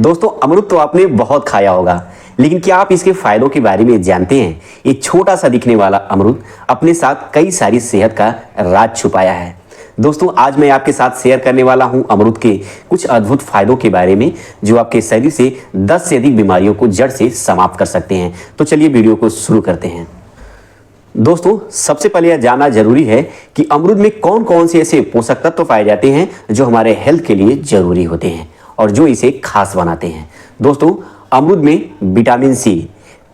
दोस्तों अमरूद तो आपने बहुत खाया होगा, लेकिन क्या आप इसके फायदों के बारे में जानते हैं? ये छोटा सा दिखने वाला अमरूद अपने साथ कई सारी सेहत का राज छुपाया है। दोस्तों आज मैं आपके साथ शेयर करने वाला हूं अमरूद के कुछ अद्भुत फायदों के बारे में, जो आपके शरीर से 10 से अधिक बीमारियों को जड़ से समाप्त कर सकते हैं। तो चलिए वीडियो को शुरू करते हैं। दोस्तों सबसे पहले यह जानना जरूरी है कि अमरूद में कौन कौन से ऐसे पोषक तत्व पाए जाते हैं जो हमारे हेल्थ के लिए जरूरी होते हैं और जो इसे खास बनाते हैं। दोस्तों अमरूद में vitamin C,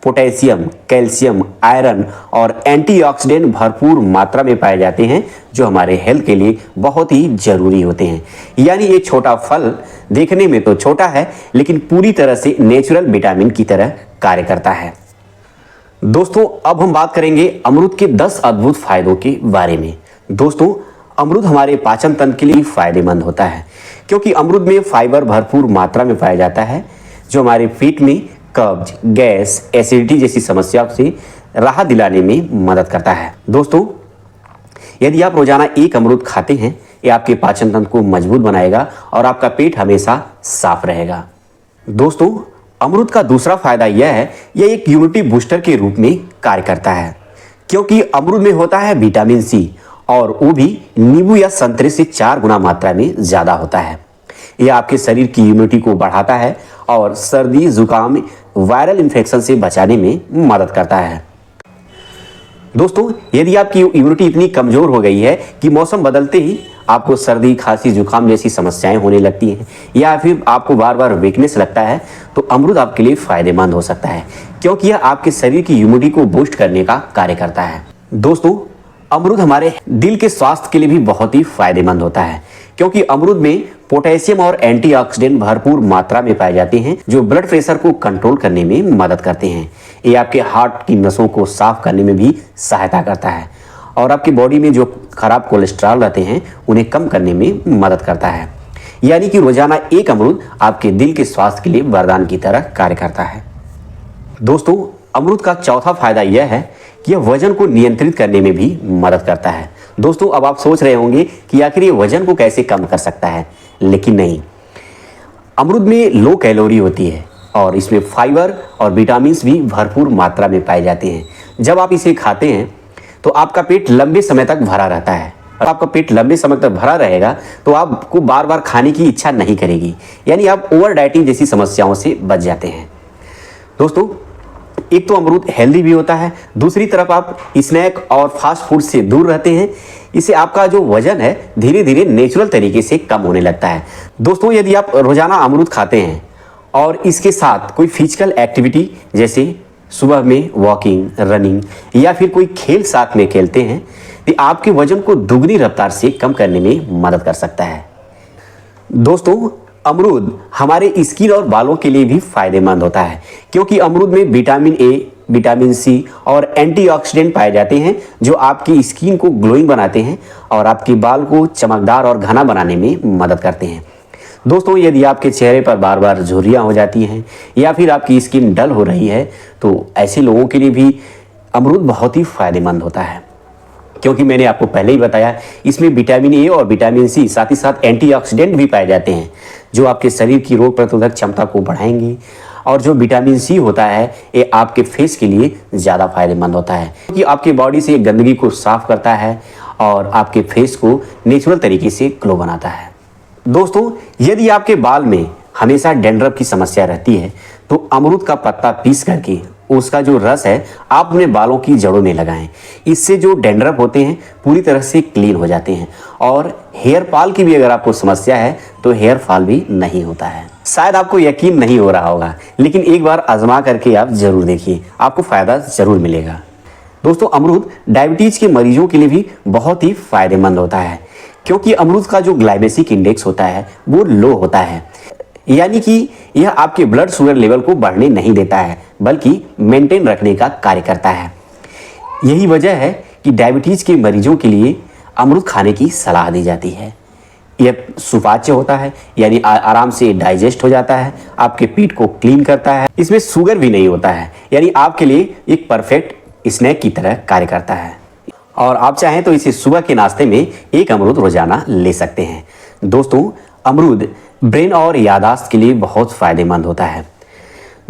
potassium, calcium, iron और एंटीऑक्सीडेंट भरपूर मात्रा में पाए जाते हैं जो हमारे हेल्थ के लिए बहुत ही जरूरी होते हैं। यानी ये छोटा फल देखने में तो छोटा है, लेकिन पूरी तरह से नेचुरल विटामिन की तरह कार्य करता है। दोस्तों अब हम बात करेंगे अमरूद के 10 अद्भुत फायदों के बारे में। दोस्तों अमरूद हमारे पाचन तंत्र के लिए फायदेमंद होता है, क्योंकि अमरूद में फाइबर भरपूर मात्रा में पाया जाता है जो हमारे पेट में कब्ज, गैस, एसिडिटी जैसी समस्याओं से राहत दिलाने में मदद करता है। दोस्तों यदि आप रोजाना एक अमरूद खाते हैं, ये आपके पाचन तंत्र को मजबूत बनाएगा और आपका पेट हमेशा साफ रहेगा। दोस्तों अमरूद का दूसरा फायदा यह है, यह एक इम्यूनिटी बूस्टर के रूप में कार्य करता है, क्योंकि अमरूद में होता है विटामिन सी और वो भी नींबू या संतरे से 4 गुना मात्रा में ज्यादा होता है। यह आपके शरीर की इम्यूनिटी को बढ़ाता है और सर्दी, जुकाम, वायरल इन्फेक्शन से बचाने में मदद करता है। दोस्तों यदि आपकी इम्यूनिटी इतनी कमजोर हो गई है कि मौसम बदलते ही आपको सर्दी, खांसी, जुकाम जैसी समस्याएं होने लगती हैं, या फिर आपको बार बार वीकनेस लगता है, तो अमरूद आपके लिए फायदेमंद हो सकता है, क्योंकि यह आपके शरीर की इम्यूनिटी को बूस्ट करने का कार्य करता है। दोस्तों अमरूद हमारे दिल के स्वास्थ्य के लिए भी बहुत ही फायदेमंद होता है, क्योंकि अमरूद में पोटेशियम और एंटीऑक्सीडेंट भरपूर मात्रा में पाए जाते हैं जो ब्लड प्रेशर को कंट्रोल करने में मदद करते हैं। ये आपके हार्ट की नसों को साफ करने में भी सहायता करता है और आपकी बॉडी में जो खराब कोलेस्ट्रॉल रहते हैं उन्हें कम करने में मदद करता है। यानी कि रोजाना एक अमरूद आपके दिल के स्वास्थ्य के लिए वरदान की तरह कार्य करता है। दोस्तों अमरूद का चौथा फायदा यह है कि यह वजन को नियंत्रित करने में भी मदद करता है। दोस्तों अब आप सोच रहे होंगे कि आखिर ये वजन को कैसे कम कर सकता है, लेकिन नहीं। अमरूद में लो कैलोरी होती है और इसमें फाइबर और विटामिन भी भरपूर मात्रा में पाए जाते हैं। जब आप इसे खाते हैं तो आपका पेट लंबे समय तक भरा रहता है, और आपका पेट लंबे समय तक भरा रहेगा तो आपको बार बार खाने की इच्छा नहीं करेगी, यानी आप ओवर डाइटिंग जैसी समस्याओं से बच जाते हैं। दोस्तों एक तो अमरूद हेल्दी भी होता है, दूसरी तरफ आप स्नैक और फास्ट फूड से दूर रहते हैं। इससे आपका जो वजन है धीरे धीरे नेचुरल तरीके से कम होने लगता है। दोस्तों यदि आप रोजाना अमरूद खाते हैं और इसके साथ कोई फिजिकल एक्टिविटी जैसे सुबह में वॉकिंग, रनिंग या फिर कोई खेल साथ में खेलते हैं, तो आपके वजन को दुगनी रफ्तार से कम करने में मदद कर सकता है। दोस्तों अमरूद हमारे स्किन और बालों के लिए भी फायदेमंद होता है, क्योंकि अमरूद में विटामिन ए, विटामिन सी और एंटीऑक्सीडेंट पाए जाते हैं जो आपकी स्किन को ग्लोइंग बनाते हैं और आपके बाल को चमकदार और घना बनाने में मदद करते हैं। दोस्तों यदि आपके चेहरे पर बार बार झुर्रियाँ हो जाती हैं या फिर आपकी स्किन डल हो रही है, तो ऐसे लोगों के लिए भी अमरूद बहुत ही फायदेमंद होता है, क्योंकि मैंने आपको पहले ही बताया इसमें विटामिन ए और विटामिन सी साथ ही साथ एंटीऑक्सीडेंट भी पाए जाते हैं जो आपके शरीर की रोग प्रतिरोधक क्षमता को बढ़ाएंगे। और जो विटामिन सी होता है ये आपके फेस के लिए ज़्यादा फायदेमंद होता है, क्योंकि आपके बॉडी से गंदगी को साफ करता है और आपके फेस को नेचुरल तरीके से ग्लो बनाता है। दोस्तों यदि आपके बाल में हमेशा डैंड्रफ की समस्या रहती है, तो अमरूद का पत्ता पीस करके उसका जो रस है आप अपने बालों की जड़ों में लगाएं। इससे जो डैंड्रफ होते हैं पूरी तरह से क्लीन हो जाते हैं, और हेयर फॉल की भी अगर आपको समस्या है तो हेयर फॉल भी नहीं होता है। शायद आपको यकीन नहीं हो रहा होगा, लेकिन एक बार आजमा करके आप जरूर देखिए, आपको फायदा जरूर मिलेगा। दोस्तों अमरूद डायबिटीज के मरीजों के लिए भी बहुत ही फायदेमंद होता है, क्योंकि अमरूद का जो ग्लाइमेसिक इंडेक्स होता है वो लो होता है, यानी कि यह आपके ब्लड शुगर लेवल को बढ़ने नहीं देता है बल्कि मेंटेन रखने का कार्य करता है। यही वजह है कि डायबिटीज के मरीजों के लिए अमरूद खाने की सलाह दी जाती है। यह सुपाच्य होता है, यानी आराम से डाइजेस्ट हो जाता है, आपके पेट को क्लीन करता है, इसमें शुगर भी नहीं होता है, यानी आपके लिए एक परफेक्ट स्नैक की तरह कार्य करता है। और आप चाहें तो इसे सुबह के नाश्ते में एक अमरूद रोजाना ले सकते हैं। दोस्तों अमरूद ब्रेन और याददाश्त के लिए बहुत फायदेमंद होता है।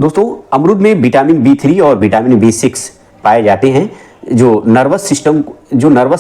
दोस्तों, अमरूद में विटामिन B3 और विटामिन B6 पाए जाते हैं जो नर्वस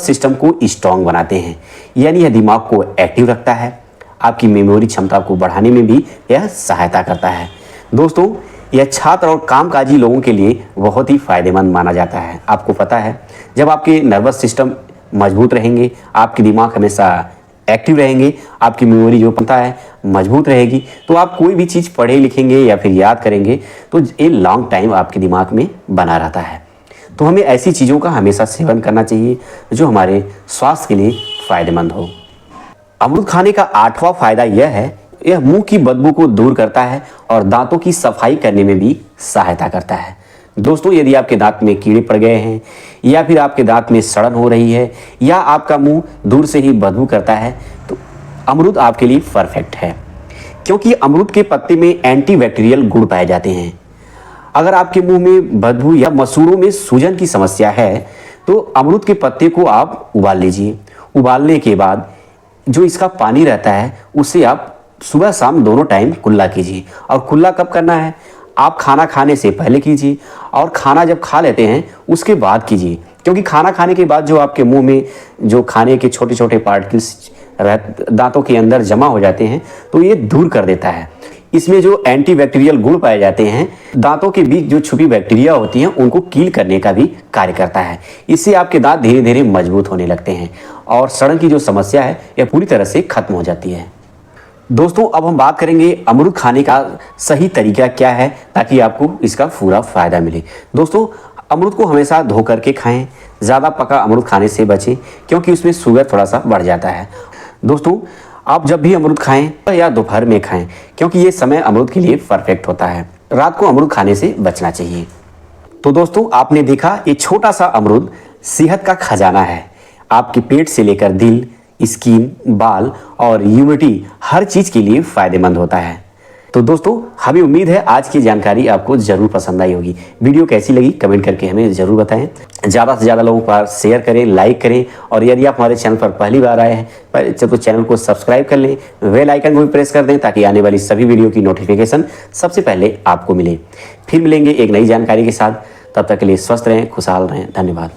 सिस्टम को स्ट्रांग बनाते हैं, यानी यह दिमाग को एक्टिव रखता है। आपकी मेमोरी क्षमता को बढ़ाने में भी यह सहायता करता है। दोस्तों, यह छात्र और कामकाजी लोगों के लिए बहुत ही फायदेमंद माना जाता है। आपको पता है, जब आपके नर्वस सिस्टम मजबूत रहेंगे, आपके दिमाग हमेशा एक्टिव रहेंगे, आपकी मेमोरी जो पता है मजबूत रहेगी, तो आप कोई भी चीज़ पढ़े लिखेंगे या फिर याद करेंगे तो ये लॉन्ग टाइम आपके दिमाग में बना रहता है। तो हमें ऐसी चीज़ों का हमेशा सेवन करना चाहिए जो हमारे स्वास्थ्य के लिए फायदेमंद हो। अमरूद खाने का 8वां फायदा यह है, यह मुंह की बदबू को दूर करता है और दांतों की सफाई करने में भी सहायता करता है। दोस्तों, यदि आपके दांत में कीड़े पड़ गए हैं या फिर आपके दांत में सड़न हो रही है या आपका मुंह दूर से ही बदबू करता है, तो अमरूद आपके लिए परफेक्ट है, क्योंकि अमरूद के पत्ते में एंटीबैक्टीरियल गुण पाए जाते हैं। अगर आपके मुंह में बदबू या मसूड़ों में सूजन की समस्या है तो अमरूद के पत्ते को आप उबाल लीजिए। उबालने के बाद जो इसका पानी रहता है उसे आप सुबह शाम दोनों टाइम कुल्ला कीजिए। और कुल्ला कब करना है? आप खाना खाने से पहले कीजिए और खाना जब खा लेते हैं उसके बाद कीजिए, क्योंकि खाना खाने के बाद जो आपके मुंह में जो खाने के छोटे छोटे पार्टिकल्स दांतों के अंदर जमा हो जाते हैं तो ये दूर कर देता है। इसमें जो एंटीबैक्टीरियल गुण पाए जाते हैं, दांतों के बीच जो छुपी बैक्टीरिया होती हैं उनको कील करने का भी कार्य करता है। इससे आपके दांत धीरे धीरे मजबूत होने लगते हैं और सड़न की जो समस्या है यह पूरी तरह से खत्म हो जाती है। दोस्तों, अब हम बात करेंगे अमरूद खाने का सही तरीका क्या है ताकि आपको इसका पूरा फायदा मिले। दोस्तों, अमरूद को हमेशा धो करके खाएं। ज़्यादा पका अमरूद खाने से बचें, क्योंकि उसमें शुगर थोड़ा सा बढ़ जाता है। दोस्तों, आप जब भी अमरूद खाएं या दोपहर में खाएं, क्योंकि ये समय अमरूद के लिए परफेक्ट होता है। रात को अमरूद खाने से बचना चाहिए। तो दोस्तों, आपने देखा, ये छोटा सा अमरूद सेहत का खजाना है। आपके पेट से लेकर दिल, स्किन, बाल और इम्यूनिटी हर चीज़ के लिए फायदेमंद होता है। तो दोस्तों, हमें उम्मीद है आज की जानकारी आपको ज़रूर पसंद आई होगी। वीडियो कैसी लगी कमेंट करके हमें ज़रूर बताएं। ज़्यादा से ज़्यादा लोगों के पास शेयर करें, लाइक करें, और यदि आप हमारे चैनल पर पहली बार आए हैं तो चैनल को सब्सक्राइब कर लें, बेल आइकन को भी प्रेस कर दें ताकि आने वाली सभी वीडियो की नोटिफिकेशन सबसे पहले आपको मिले। फिर मिलेंगे एक नई जानकारी के साथ। तब तक के लिए स्वस्थ रहें, खुशहाल रहें। धन्यवाद।